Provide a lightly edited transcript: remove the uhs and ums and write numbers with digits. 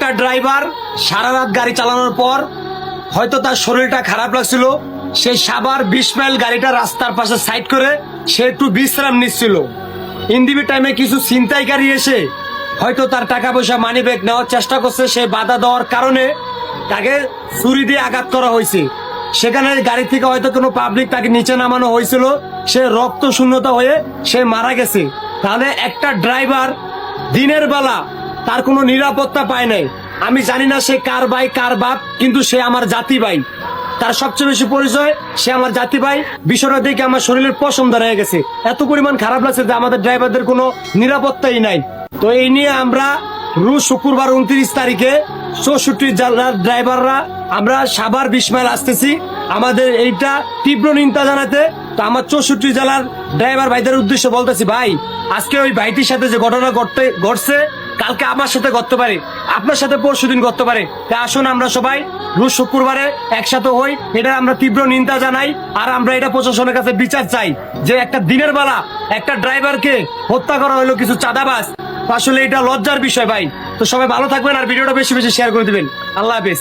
একটা ড্রাইভার সারা রাত গাড়ি চালানোর পর হয়তো তার শরীরটা খারাপ লাগছিল, সে সাভার 20 মাইল গাড়িটা রাস্তার পাশে সাইড করে সে একটু বিশ্রাম নিচ্ছিল। ইন্দিবি টাইমে কিছু ছিনতাইকারী এসে হয়তো তার টাকা পয়সা মানি ব্যাগ নেওয়ার চেষ্টা করছে, সে বাধা দেওয়ার কারণে তাকে ছুরি দিয়ে আঘাত করা হয়েছে। সেখানে গাড়ি থেকে হয়তো কোনো পাবলিক তাকে নিচে নামানো হয়েছিল, সে রক্ত শূন্যতা হয়ে সে মারা গেছে। তাহলে একটা ড্রাইভার দিনের বেলা তার কোনো নিরাপত্তা পায় নাই। আমি জানি না সে কার ভাই কার বাপ, কিন্তু সে আমার জাতি ভাই, তার সবচেয়ে বেশি পরিচয় সে আমার জাতি ভাই। বিষয়টা দেখে আমার শরীরের পশম দাঁড়িয়ে গেছে, এত পরিমাণ খারাপ লাগছে যে আমাদের ড্রাইভারদের কোনো নিরাপত্তাই নাই। তো এই নিয়ে আমরা রোজ শুক্রবার 29 তারিখে 64 জেলার ড্রাইভাররা আমরা সাভার 20 মাইল আসতেছি আমাদের এইটা তীব্র নিন্দা জানাতে। তো আমার 64 জেলার ড্রাইভার ভাইদের উদ্দেশ্যে বলতেছি, ভাই আজকে ওই ভাইটির সাথে যে ঘটনা ঘটছে কালকে আমার সাথে ঘটতে পারে, আপনার সাথে পরশুদিন ঘটতে পারে। তা আসুন আমরা সবাই রোজ শুক্রবারে একসাথে হই, এটা আমরা তীব্র নিন্দা জানাই। আর আমরা এটা প্রশাসনের কাছে বিচার চাই যে একটা দিনের বেলা একটা ড্রাইভারকে হত্যা করা হলো কিছু চাঁদাবাজ। আসলে এটা লজ্জার বিষয় ভাই। তো সবাই ভালো থাকবেন আর ভিডিওটা বেশি বেশি শেয়ার করে দিবেন। আল্লাহ হাফেজ।